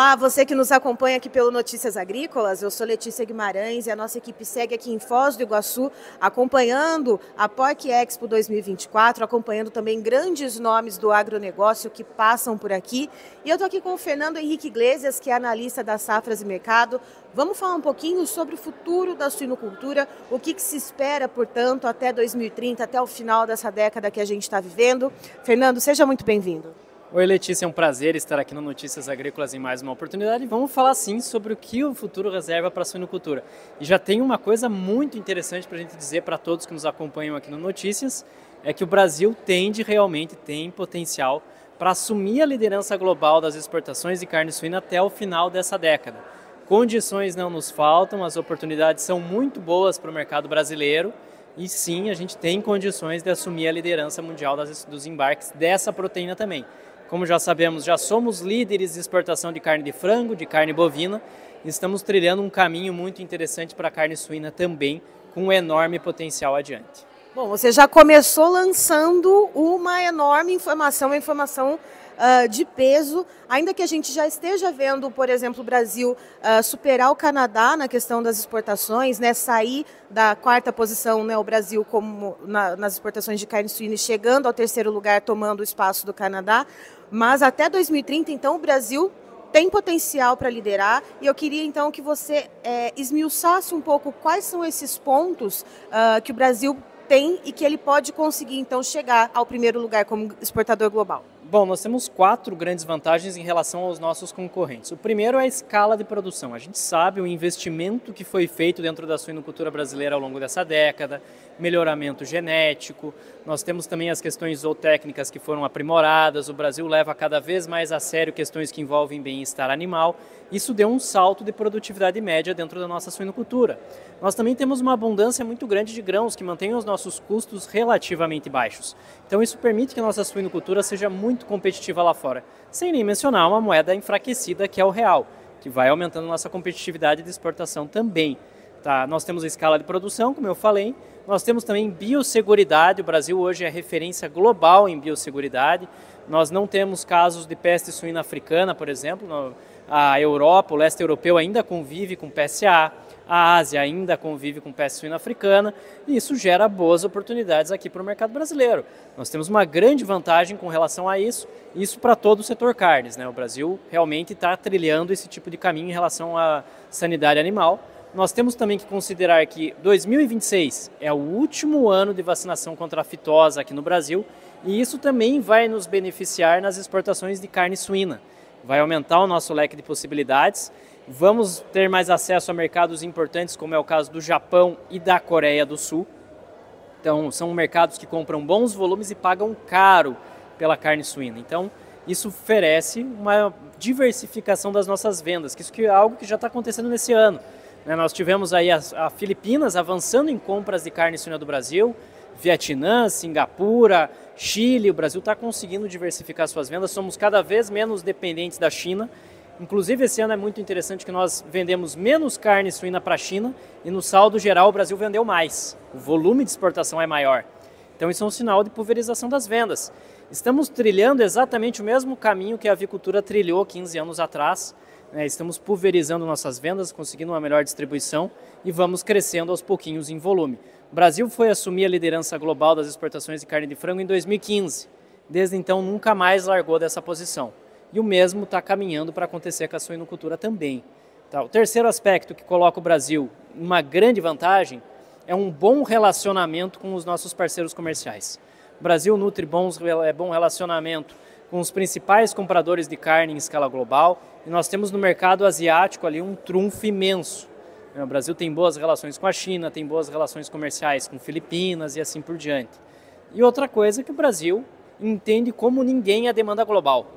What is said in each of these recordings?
Olá, você que nos acompanha aqui pelo Notícias Agrícolas, eu sou Letícia Guimarães e a nossa equipe segue aqui em Foz do Iguaçu, acompanhando a Porc Expo 2024, acompanhando também grandes nomes do agronegócio que passam por aqui. E eu estou aqui com o Fernando Henrique Iglesias, que é analista das safras e mercado. Vamos falar um pouquinho sobre o futuro da suinocultura, o que se espera, portanto, até 2030, até o final dessa década que a gente está vivendo. Fernando, seja muito bem-vindo. Oi Letícia, é um prazer estar aqui no Notícias Agrícolas em mais uma oportunidade. Vamos falar sim sobre o que o futuro reserva para a suinocultura. E já tem uma coisa muito interessante para a gente dizer para todos que nos acompanham aqui no Notícias, é que o Brasil realmente tem potencial para assumir a liderança global das exportações de carne suína até o final dessa década. Condições não nos faltam, as oportunidades são muito boas para o mercado brasileiro e sim, a gente tem condições de assumir a liderança mundial dos embarques dessa proteína também. Como já sabemos, já somos líderes de exportação de carne de frango, de carne bovina, e estamos trilhando um caminho muito interessante para a carne suína também, com um enorme potencial adiante. Bom, você já começou lançando uma enorme informação, de peso, ainda que a gente já esteja vendo, por exemplo, o Brasil superar o Canadá na questão das exportações, né, sair da quarta posição, né, o Brasil nas exportações de carne suína, chegando ao terceiro lugar, tomando o espaço do Canadá, mas até 2030, então, o Brasil tem potencial para liderar, e eu queria então que você esmiuçasse um pouco quais são esses pontos que o Brasil tem e que ele pode conseguir então chegar ao primeiro lugar como exportador global. Bom, nós temos 4 grandes vantagens em relação aos nossos concorrentes. O primeiro é a escala de produção. A gente sabe o investimento que foi feito dentro da suinocultura brasileira ao longo dessa década, melhoramento genético, nós temos também as questões zootécnicas que foram aprimoradas, o Brasil leva cada vez mais a sério questões que envolvem bem-estar animal. Isso deu um salto de produtividade média dentro da nossa suinocultura. Nós também temos uma abundância muito grande de grãos que mantém os nossos custos relativamente baixos. Então isso permite que a nossa suinocultura seja muito competitiva lá fora, sem nem mencionar uma moeda enfraquecida que é o real, que vai aumentando nossa competitividade de exportação também. Tá? Nós temos a escala de produção, como eu falei, nós temos também biosseguridade, o Brasil hoje é referência global em biosseguridade, nós não temos casos de peste suína africana, por exemplo, a Europa, o leste europeu ainda convive com PSA, a Ásia ainda convive com peste suína africana e isso gera boas oportunidades aqui para o mercado brasileiro. Nós temos uma grande vantagem com relação a isso para todo o setor carnes, né? O Brasil realmente está trilhando esse tipo de caminho em relação à sanidade animal. Nós temos também que considerar que 2026 é o último ano de vacinação contra a fitose aqui no Brasil e isso também vai nos beneficiar nas exportações de carne suína. Vai aumentar o nosso leque de possibilidades, vamos ter mais acesso a mercados importantes, como é o caso do Japão e da Coreia do Sul. Então, são mercados que compram bons volumes e pagam caro pela carne suína. Então, isso oferece uma diversificação das nossas vendas, que isso é algo que já está acontecendo nesse ano. Nós tivemos aí a Filipinas avançando em compras de carne suína do Brasil, Vietnã, Singapura, Chile, o Brasil está conseguindo diversificar suas vendas, somos cada vez menos dependentes da China. Inclusive esse ano é muito interessante que nós vendemos menos carne suína para a China e no saldo geral o Brasil vendeu mais, o volume de exportação é maior. Então isso é um sinal de pulverização das vendas. Estamos trilhando exatamente o mesmo caminho que a avicultura trilhou 15 anos atrás. Estamos pulverizando nossas vendas, conseguindo uma melhor distribuição e vamos crescendo aos pouquinhos em volume. O Brasil foi assumir a liderança global das exportações de carne de frango em 2015. Desde então nunca mais largou dessa posição. E o mesmo está caminhando para acontecer com a suinocultura também. Tá? O terceiro aspecto que coloca o Brasil em uma grande vantagem é um bom relacionamento com os nossos parceiros comerciais. O Brasil nutre bom relacionamento com os principais compradores de carne em escala global e nós temos no mercado asiático ali um trunfo imenso. O Brasil tem boas relações com a China, tem boas relações comerciais com Filipinas e assim por diante. E outra coisa é que o Brasil entende como ninguém a demanda global.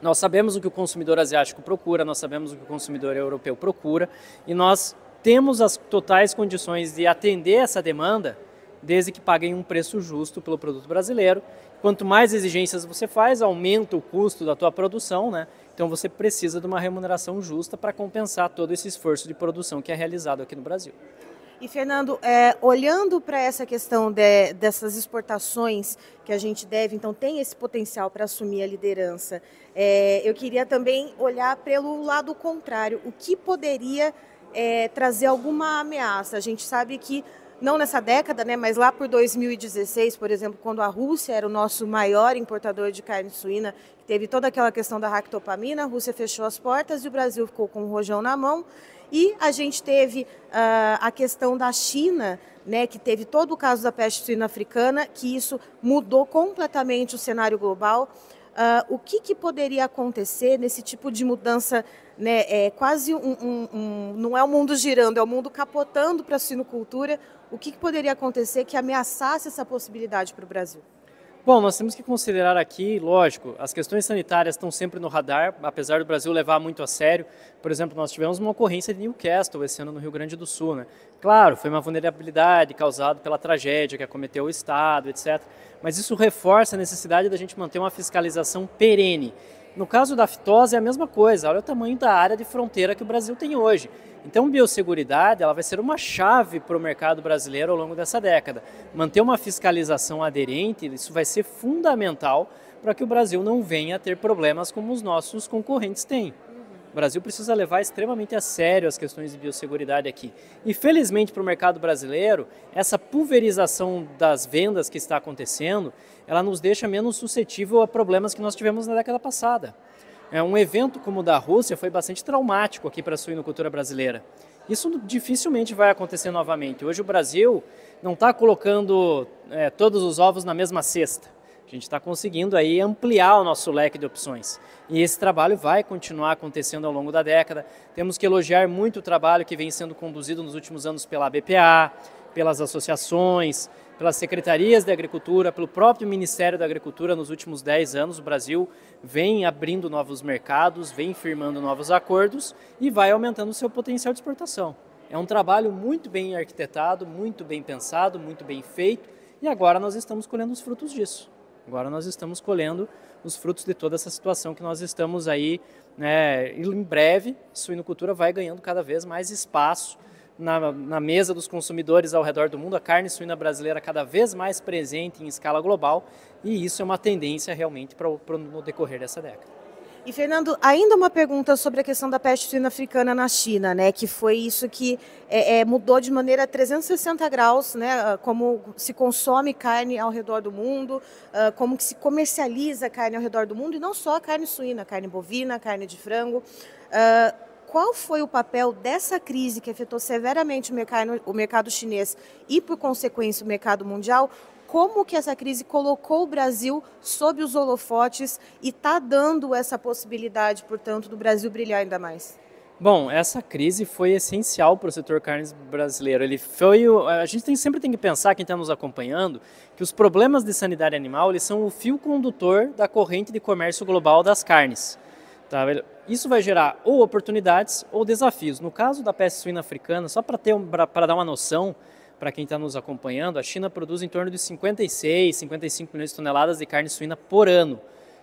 Nós sabemos o que o consumidor asiático procura, nós sabemos o que o consumidor europeu procura e nós temos as totais condições de atender essa demanda desde que paguem um preço justo pelo produto brasileiro. Quanto mais exigências você faz, aumenta o custo da tua produção, né? Então você precisa de uma remuneração justa para compensar todo esse esforço de produção que é realizado aqui no Brasil. E, Fernando, olhando para essa questão dessas exportações que a gente deve, então, tem esse potencial para assumir a liderança, eu queria também olhar pelo lado contrário. O que poderia trazer alguma ameaça? A gente sabe que, não nessa década, né, mas lá por 2016, por exemplo, quando a Rússia era o nosso maior importador de carne suína, teve toda aquela questão da ractopamina, a Rússia fechou as portas e o Brasil ficou com o rojão na mão. E a gente teve a questão da China, né, que teve todo o caso da peste suína africana, que isso mudou completamente o cenário global. O que poderia acontecer nesse tipo de mudança, né, quase não é o mundo girando, é o mundo capotando para a suinocultura? O que poderia acontecer que ameaçasse essa possibilidade para o Brasil? Bom, nós temos que considerar aqui, lógico, as questões sanitárias estão sempre no radar, apesar do Brasil levar muito a sério. Por exemplo, nós tivemos uma ocorrência de Newcastle esse ano no Rio Grande do Sul, né? Claro, foi uma vulnerabilidade causada pela tragédia que acometeu o Estado, etc. Mas isso reforça a necessidade da gente manter uma fiscalização perene. No caso da fitose é a mesma coisa, olha o tamanho da área de fronteira que o Brasil tem hoje. Então, biosseguridade ela vai ser uma chave para o mercado brasileiro ao longo dessa década. Manter uma fiscalização aderente, isso vai ser fundamental para que o Brasil não venha a ter problemas como os nossos concorrentes têm. O Brasil precisa levar extremamente a sério as questões de biosseguridade aqui. E felizmente para o mercado brasileiro, essa pulverização das vendas que está acontecendo, ela nos deixa menos suscetível a problemas que nós tivemos na década passada. Um evento como o da Rússia foi bastante traumático aqui para a suinocultura brasileira. Isso dificilmente vai acontecer novamente. Hoje o Brasil não está colocando todos os ovos na mesma cesta. A gente está conseguindo aí ampliar o nosso leque de opções. E esse trabalho vai continuar acontecendo ao longo da década. Temos que elogiar muito o trabalho que vem sendo conduzido nos últimos anos pela BPA, pelas associações, pelas secretarias de agricultura, pelo próprio Ministério da Agricultura. Nos últimos 10 anos o Brasil vem abrindo novos mercados, vem firmando novos acordos e vai aumentando o seu potencial de exportação. É um trabalho muito bem arquitetado, muito bem pensado, muito bem feito e agora nós estamos colhendo os frutos disso. Agora nós estamos colhendo os frutos de toda essa situação que nós estamos aí, né, e em breve a suinocultura vai ganhando cada vez mais espaço na mesa dos consumidores ao redor do mundo, a carne suína brasileira cada vez mais presente em escala global e isso é uma tendência realmente no decorrer dessa década. E, Fernando, ainda uma pergunta sobre a questão da peste suína africana na China, né? Que foi isso que mudou de maneira 360 graus, né? Como se consome carne ao redor do mundo, como que se comercializa carne ao redor do mundo, e não só a carne suína, carne bovina, carne de frango. Qual foi o papel dessa crise que afetou severamente o mercado chinês e, por consequência, o mercado mundial? Como que essa crise colocou o Brasil sob os holofotes e está dando essa possibilidade, portanto, do Brasil brilhar ainda mais? Bom, essa crise foi essencial para o setor carnes brasileiro. A gente sempre tem que pensar, quem está nos acompanhando, que os problemas de sanidade animal eles são o fio condutor da corrente de comércio global das carnes. Tá? Isso vai gerar ou oportunidades ou desafios. No caso da peste suína africana, só para dar uma noção, para quem está nos acompanhando, a China produz em torno de 56, 55 milhões de toneladas de carne suína por ano.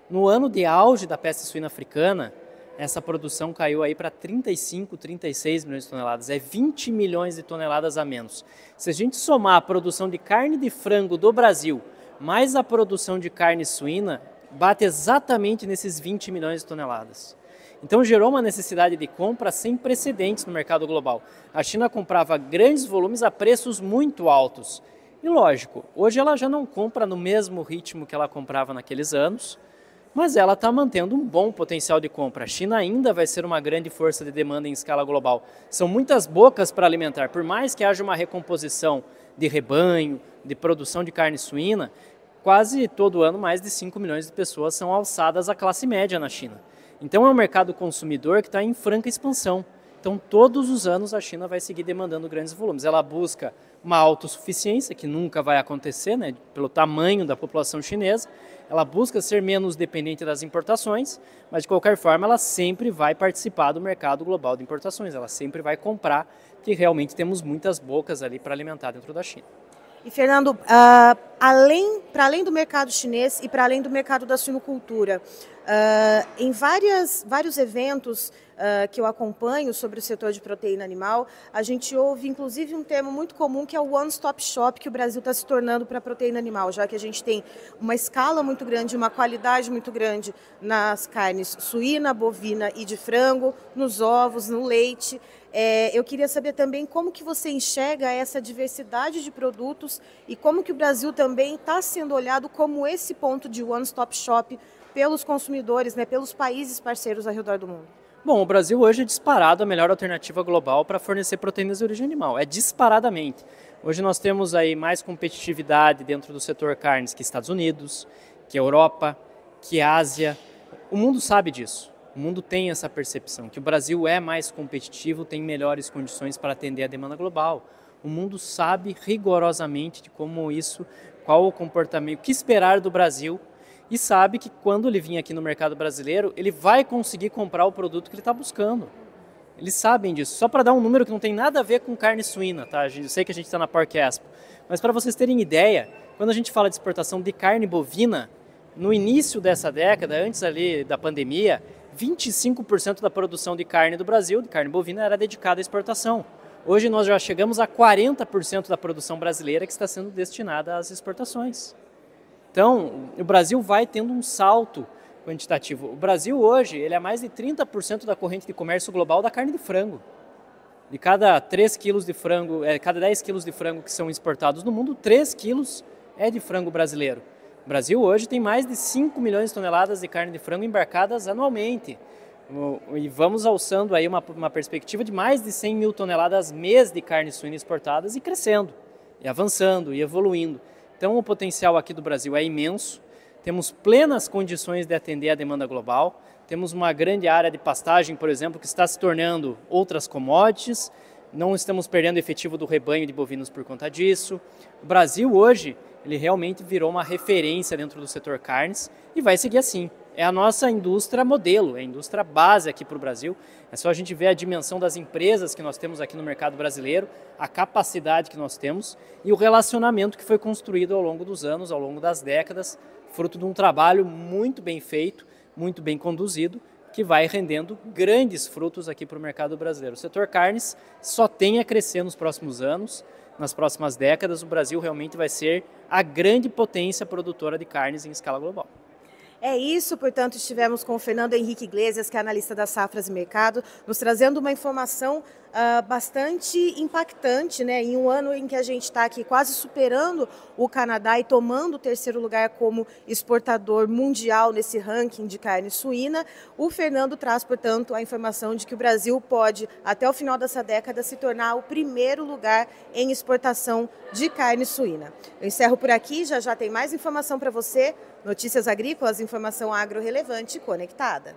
No ano de auge da peste suína africana, essa produção caiu aí para 35, 36 milhões de toneladas. É 20 milhões de toneladas a menos. Se a gente somar a produção de carne de frango do Brasil, mais a produção de carne suína, bate exatamente nesses 20 milhões de toneladas. Então gerou uma necessidade de compra sem precedentes no mercado global. A China comprava grandes volumes a preços muito altos. E lógico, hoje ela já não compra no mesmo ritmo que ela comprava naqueles anos, mas ela está mantendo um bom potencial de compra. A China ainda vai ser uma grande força de demanda em escala global. São muitas bocas para alimentar. Por mais que haja uma recomposição de rebanho, de produção de carne suína, quase todo ano mais de 5 milhões de pessoas são alçadas à classe média na China. Então é um mercado consumidor que está em franca expansão. Então todos os anos a China vai seguir demandando grandes volumes. Ela busca uma autossuficiência, que nunca vai acontecer, né, pelo tamanho da população chinesa. Ela busca ser menos dependente das importações, mas de qualquer forma ela sempre vai participar do mercado global de importações. Ela sempre vai comprar, porque realmente temos muitas bocas ali para alimentar dentro da China. E, Fernando, para além do mercado chinês e para além do mercado da suinocultura, Em vários eventos que eu acompanho sobre o setor de proteína animal, a gente ouve inclusive um termo muito comum que é o one-stop shop que o Brasil está se tornando para a proteína animal, já que a gente tem uma escala muito grande, uma qualidade muito grande nas carnes suína, bovina e de frango, nos ovos, no leite. Eu queria saber também como que você enxerga essa diversidade de produtos e como que o Brasil também está sendo olhado como esse ponto de one-stop shop pelos consumidores, né, pelos países parceiros ao redor do mundo. Bom, o Brasil hoje é disparado a melhor alternativa global para fornecer proteínas de origem animal, é disparadamente. Hoje nós temos aí mais competitividade dentro do setor carnes que Estados Unidos, que Europa, que Ásia. O mundo sabe disso, o mundo tem essa percepção, que o Brasil é mais competitivo, tem melhores condições para atender a demanda global. O mundo sabe rigorosamente de como isso, qual o comportamento, o que esperar do Brasil, e sabe que quando ele vir aqui no mercado brasileiro, ele vai conseguir comprar o produto que ele está buscando. Eles sabem disso. Só para dar um número que não tem nada a ver com carne suína, tá? Eu sei que a gente está na Pork Expo, mas para vocês terem ideia, quando a gente fala de exportação de carne bovina, no início dessa década, antes ali da pandemia, 25% da produção de carne do Brasil, de carne bovina, era dedicada à exportação. Hoje nós já chegamos a 40% da produção brasileira que está sendo destinada às exportações. Então, o Brasil vai tendo um salto quantitativo. O Brasil hoje ele é mais de 30% da corrente de comércio global da carne de frango. De cada 3 quilos de frango, cada 10 quilos de frango que são exportados no mundo, 3 quilos é de frango brasileiro. O Brasil hoje tem mais de 5 milhões de toneladas de carne de frango embarcadas anualmente. E vamos alçando aí uma perspectiva de mais de 100 mil toneladas mês de carne suína exportadas e crescendo, e avançando, e evoluindo. Então o potencial aqui do Brasil é imenso, temos plenas condições de atender a demanda global, temos uma grande área de pastagem, por exemplo, que está se tornando outras commodities, não estamos perdendo efetivo do rebanho de bovinos por conta disso. O Brasil hoje, ele realmente virou uma referência dentro do setor carnes e vai seguir assim. É a nossa indústria modelo, é a indústria base aqui para o Brasil. É só a gente ver a dimensão das empresas que nós temos aqui no mercado brasileiro, a capacidade que nós temos e o relacionamento que foi construído ao longo dos anos, ao longo das décadas, fruto de um trabalho muito bem feito, muito bem conduzido, que vai rendendo grandes frutos aqui para o mercado brasileiro. O setor carnes só tem a crescer nos próximos anos, nas próximas décadas. O Brasil realmente vai ser a grande potência produtora de carnes em escala global. É isso, portanto, estivemos com o Fernando Henrique Iglesias, que é analista das safras e mercado, nos trazendo uma informação bastante impactante, né? Em um ano em que a gente está aqui quase superando o Canadá e tomando o terceiro lugar como exportador mundial nesse ranking de carne suína, o Fernando traz, portanto, a informação de que o Brasil pode, até o final dessa década, se tornar o primeiro lugar em exportação de carne suína. Eu encerro por aqui, já tem mais informação para você. Notícias agrícolas, informação agro relevante e conectada.